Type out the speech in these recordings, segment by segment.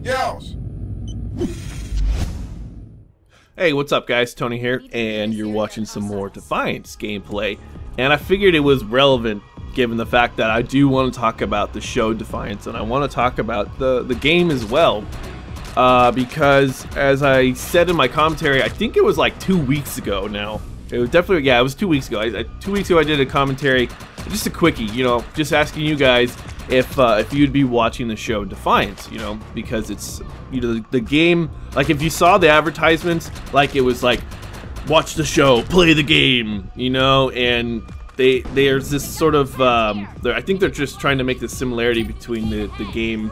Yells. Hey, what's up guys? Tony here, and you're watching some more Defiance gameplay. And I figured it was relevant given the fact that I do want to talk about the show Defiance, and I want to talk about the game as well. Because as I said in my commentary, I think it was like 2 weeks ago now. It was definitely, yeah, it was 2 weeks ago. 2 weeks ago I did a commentary, just a quickie, you know, just asking you guys if you'd be watching the show Defiance, you know, because it's, you know, the game, like if you saw the advertisements, like it was like, watch the show, play the game, you know, and there's this sort of, I think they're just trying to make the similarity between the game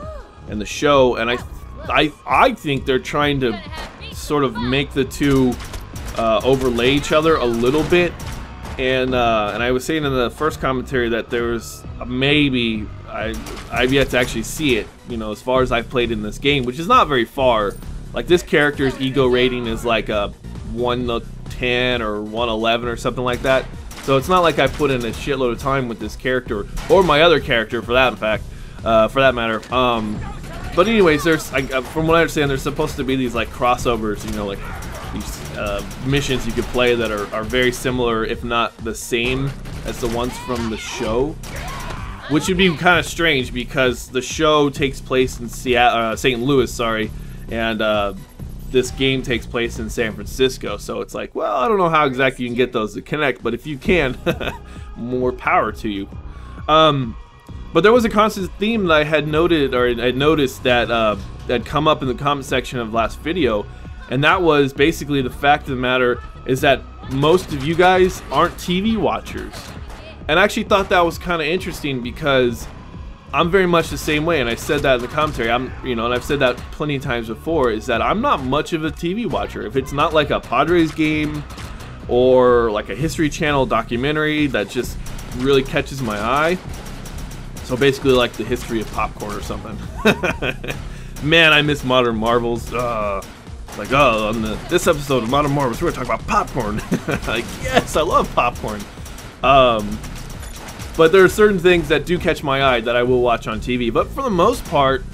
and the show, and I think they're trying to sort of make the two overlay each other a little bit, and I was saying in the first commentary that there was maybe I've yet to actually see it, you know, as far as I've played in this game, which is not very far. Like this character's ego rating is like a 1 to 10 or 111 or something like that. So it's not like I put in a shitload of time with this character or my other character for that matter. But anyways, there's from what I understand, there's supposed to be these like crossovers, you know, like these missions you could play that are very similar, if not the same, as the ones from the show. Which would be kind of strange because the show takes place in St. Louis, sorry, and this game takes place in San Francisco. So it's like, well, I don't know how exactly you can get those to connect, but if you can, more power to you. But there was a constant theme that I had noted, or I noticed that had come up in the comment section of last video, and that was basically the fact of the matter is that most of you guys aren't TV watchers. And I actually thought that was kind of interesting because I'm very much the same way, and I said that in the commentary. And I've said that plenty of times before, is that I'm not much of a TV watcher. If it's not like a Padres game or like a History Channel documentary that just really catches my eye. So basically like the history of popcorn or something. Man, I miss Modern Marvels. Like, oh, on this episode of Modern Marvels, we're gonna talk about popcorn. Like, yes, I love popcorn. But there are certain things that do catch my eye that I will watch on TV. But for the most part,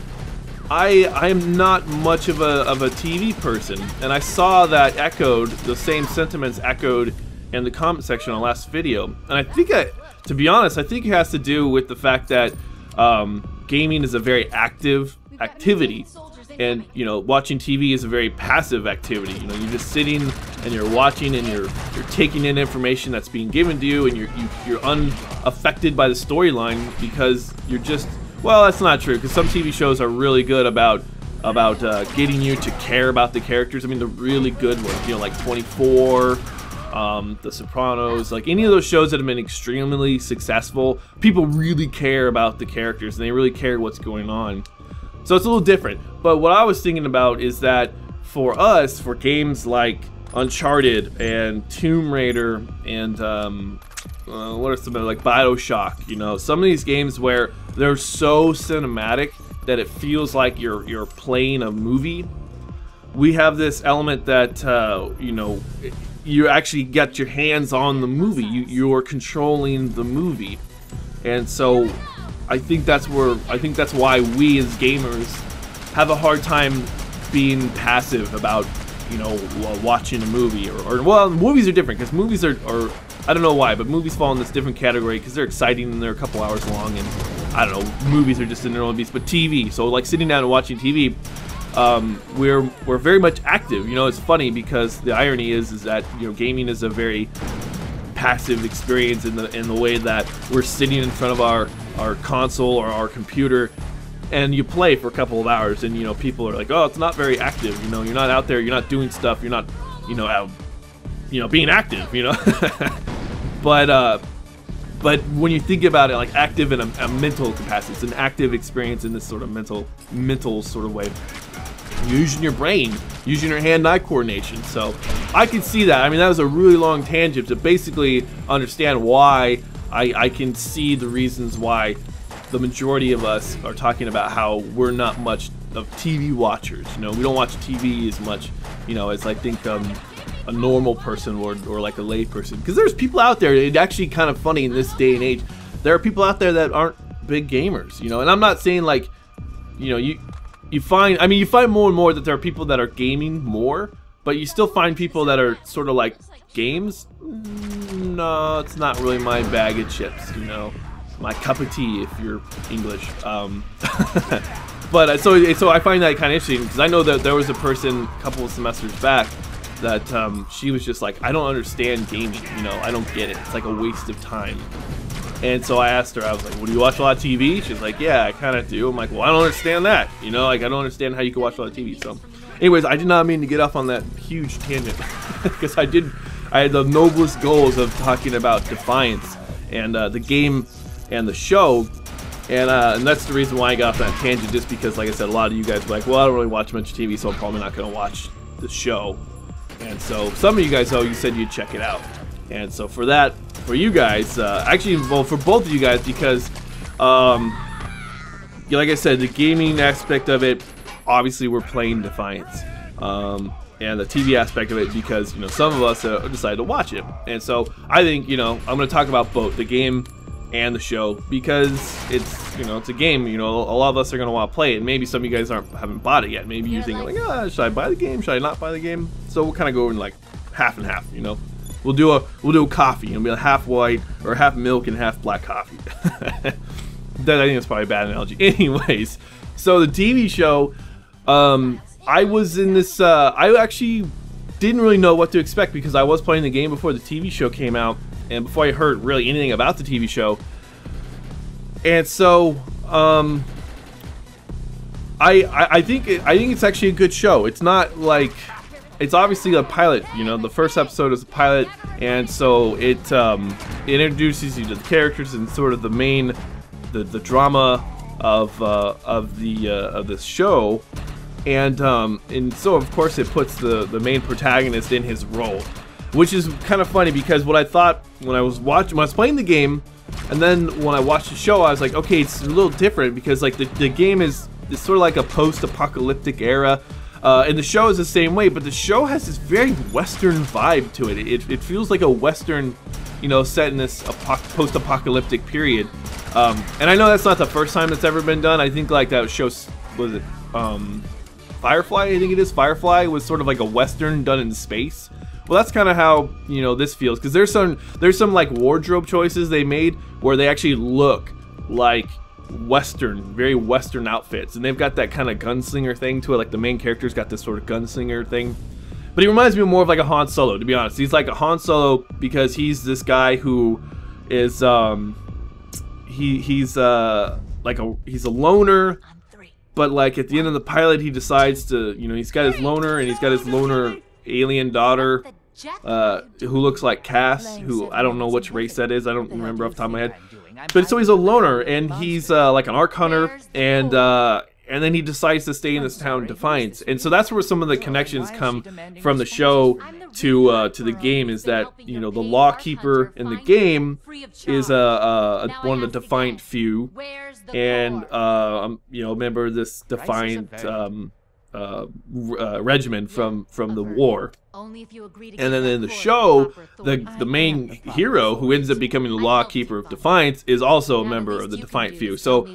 I am not much of a TV person. And I saw that echoed, the same sentiments echoed in the comment section on the last video. And I think, to be honest, I think it has to do with the fact that gaming is a very active activity. And, you know, watching TV is a very passive activity. You know, you're just sitting and you're watching and you're taking in information that's being given to you, and you're unaffected by the storyline because you're just, well, that's not true, because some TV shows are really good about getting you to care about the characters. I mean, the really good ones, you know, like 24, The Sopranos, like any of those shows that have been extremely successful, people really care about the characters and they really care what's going on. So it's a little different. But what I was thinking about is that for us, for games like Uncharted and Tomb Raider and what are some like BioShock, you know, some of these games where they're so cinematic that it feels like you're playing a movie. We have this element that you know, you actually get your hands on the movie. You're controlling the movie, and so I think that's why we as gamers have a hard time being passive about, you know, watching a movie, or well, movies are different because movies are I don't know why, but movies fall in this different category because they're exciting and they're a couple hours long, and I don't know, movies are just in their own beast. But TV, so like sitting down and watching TV, we're very much active. You know, it's funny because the irony is that, you know, gaming is a very passive experience in the way that we're sitting in front of our console or our computer, and you play for a couple of hours, and, you know, people are like, oh, it's not very active. You know, you're not out there, you're not doing stuff, you're not, you know, out, you know, being active, you know. But when you think about it, like active in a mental capacity, it's an active experience in this sort of mental sort of way. You're using your brain, using your hand-eye coordination. So I can see that. I mean, that was a really long tangent to basically understand why I can see the reasons why the majority of us are talking about how we're not much of TV watchers. You know, we don't watch TV as much, you know, as I think a normal person or like a lay person. Because there's people out there, it's actually kind of funny in this day and age, there are people out there that aren't big gamers, you know. And I'm not saying like, you know, you find, I mean, you find more and more that there are people that are gaming more, but you still find people that are sort of like games. No, it's not really my bag of chips, you know, my cup of tea if you're English. But so I find that kind of interesting, because I know that there was a person a couple of semesters back that she was just like, I don't understand gaming, you know, I don't get it. It's like a waste of time. And so I asked her, I was like, well, do you watch a lot of TV? She's like, yeah, I kind of do. I'm like, well, I don't understand that, you know, like I don't understand how you can watch a lot of TV. So anyways, I did not mean to get off on that huge tangent, because I had the noblest goals of talking about Defiance and the game and the show. And that's the reason why I got off that tangent, just because, like I said, a lot of you guys were like, well, I don't really watch much TV, so I'm probably not going to watch the show. And so some of you guys, though, you said you'd check it out. And so for that, for you guys, actually, well, for both of you guys, because, like I said, the gaming aspect of it, obviously we're playing Defiance. And the TV aspect of it, because, you know, some of us decided to watch it. And so I think, you know, I'm going to talk about both the game and the show, because it's, you know, it's a game, you know, a lot of us are going to want to play it, and maybe some of you guys haven't bought it yet. Maybe you're thinking like, oh, should I buy the game, should I not buy the game? So we'll kind of go in like half and half, you know. We'll do a coffee, and it'll be a half white or half milk and half black coffee. That, I think that's probably a bad analogy. Anyways, so the TV show, I was in this, I actually didn't really know what to expect, because I was playing the game before the TV show came out, and before I heard really anything about the TV show. And so I think it's actually a good show. It's not like, it's obviously a pilot, you know, the first episode is a pilot, and so it introduces you to the characters and sort of the main the drama of this show. And so of course it puts the main protagonist in his role, which is kind of funny, because what I thought when I was playing the game, and then when I watched the show, I was like, okay, it's a little different, because like the game is sort of like a post-apocalyptic era, and the show is the same way, but the show has this very Western vibe to it. It feels like a Western, you know, set in this post-apocalyptic period. And I know that's not the first time that's ever been done. I think like that show, was it Firefly? I think it is. Firefly was sort of like a Western done in space. Well, that's kind of how, you know, this feels, because there's some like wardrobe choices they made where they actually look like Western, very Western outfits, and they've got that kind of gunslinger thing to it. Like the main character's got this sort of gunslinger thing, but he reminds me more of like a Han Solo, to be honest. He's like a Han Solo because he's this guy who is he's a loner. But like at the end of the pilot, he decides to, you know, he's got his loner, and he's got his loner alien daughter, who looks like Cass, who I don't know which race that is. I don't remember off the top of my head. But so he's a loner, and he's like an arc hunter, and then he decides to stay in this town, Defiance. And so that's where some of the connections come from the show to the game, is that, you know, the lawkeeper in the game is one of the Defiant few, and you know, member of this Defiant regiment from the war. And then in the show, the main hero, who ends up becoming the lawkeeper of Defiance, is also a member of the Defiant few. So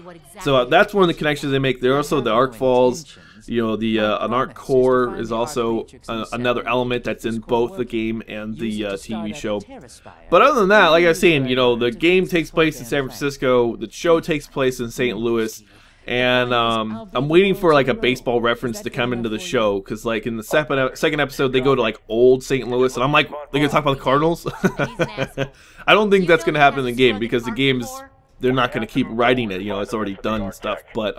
that's one of the connections they make. There are also the Arc Falls. You know, the an Arc Core is also another element that's in both the game and the TV show. But other than that, like I was saying, you know, the game takes place in San Francisco, the show takes place in St. Louis, and I'm waiting for like a baseball reference to come into the show, because like in the second episode they go to like old St. Louis, and I'm like, they're gonna talk about the Cardinals? I don't think that's gonna happen in the game, because the game's, they're not gonna keep writing it, you know, it's already done and stuff. But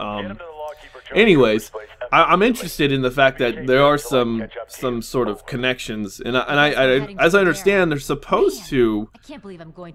anyways, I'm interested in the fact that there are some sort of connections, and I as I understand, they're supposed to.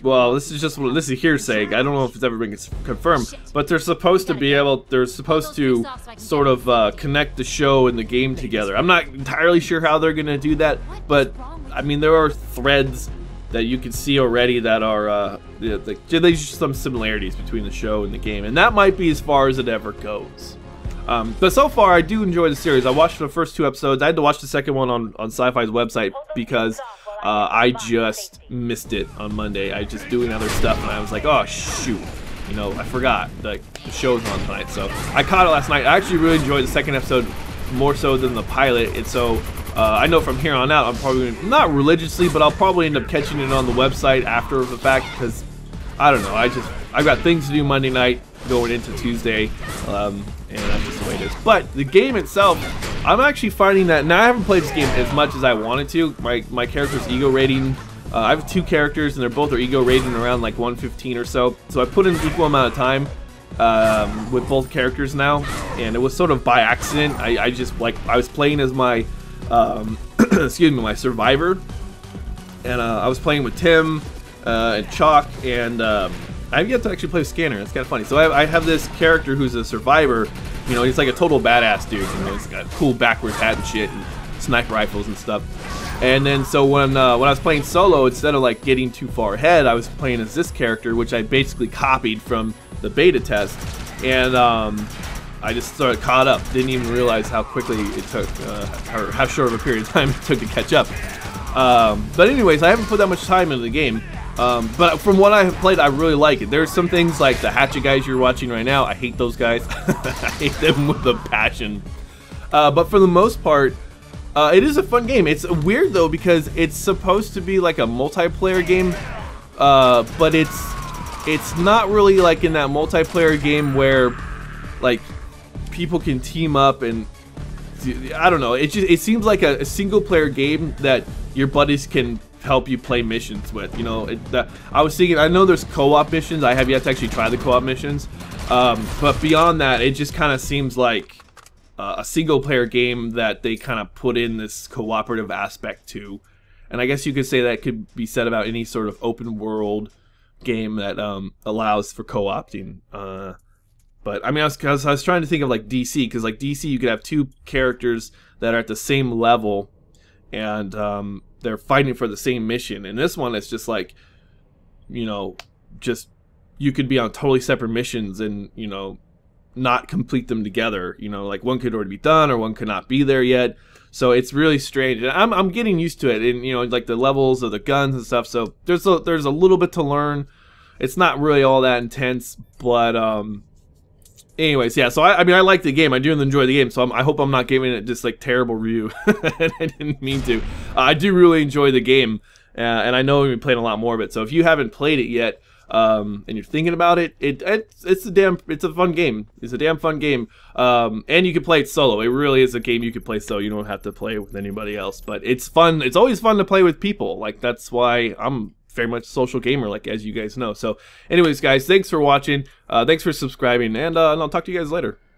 Well, this is hearsay. I don't know if it's ever been confirmed, but they're supposed to be able. They're supposed to sort of connect the show and the game together. I'm not entirely sure how they're gonna do that, but I mean, there are threads that you can see already that are there's some similarities between the show and the game, and that might be as far as it ever goes. But so far, I do enjoy the series. I watched the first 2 episodes. I had to watch the second one on Sci-Fi's website, because I just missed it on Monday. I just doing other stuff, and I was like, oh shoot, you know, I forgot the show's on tonight. So I caught it last night. I actually really enjoyed the second episode more so than the pilot, and so I know from here on out I'm probably not religiously, but I'll probably end up catching it on the website after the fact, because I don't know, I've got things to do Monday night going into Tuesday, and that's just the way it is. But the game itself, I'm actually finding that now I haven't played this game as much as I wanted to. My character's ego rating, I have 2 characters, and they're both ego rating around like 115 or so. So I put in an equal amount of time with both characters now, and it was sort of by accident. I just I was playing as my excuse me, my survivor, and I was playing with Tim and Chalk, and I've yet to actually play with Scanner. It's kind of funny. So I have this character who's a survivor. You know, he's like a total badass dude. You know, he's got a cool backwards hat and shit, and sniper rifles and stuff. And then so when I was playing solo, instead of like getting too far ahead, I was playing as this character, which I basically copied from the beta test, and I just started caught up. Didn't even realize how quickly it took, or how short of a period of time it took to catch up. But anyways, I haven't put that much time into the game. But from what I have played, I really like it. There's some things like the hatchet guys you're watching right now. I hate those guys. I hate them with a passion. But for the most part, it is a fun game. It's weird though, because it's supposed to be like a multiplayer game, but it's not really like in that multiplayer game where like people can team up, and I don't know. It seems like a single player game that your buddies can help you play missions with. You know, I was thinking, I know there's co-op missions. I have yet to actually try the co-op missions, but beyond that, it just kind of seems like a single player game that they kind of put in this cooperative aspect to. And I guess you could say that could be said about any sort of open world game that allows for co-opting. But I mean, I was trying to think of like DC, because like DC, you could have 2 characters that are at the same level, and they're fighting for the same mission. And this one, it's just like, you know, just you could be on totally separate missions and, you know, not complete them together. You know, like one could already be done, or one could not be there yet. So it's really strange, and I'm getting used to it. And you know, like the levels of the guns and stuff. So there's a little bit to learn. It's not really all that intense, but anyways, yeah. So I mean, I like the game. I do enjoy the game. So I hope I'm not giving it just like terrible review. I didn't mean to. I do really enjoy the game, and I know we've been playing a lot more of it. So if you haven't played it yet, and you're thinking about it, it's a fun game. It's a damn fun game. And you can play it solo. It really is a game you can play solo. You don't have to play with anybody else. But it's fun. It's always fun to play with people. Like, that's why I'm very much a social gamer, like, as you guys know. So anyways, guys, thanks for watching. Thanks for subscribing, and I'll talk to you guys later.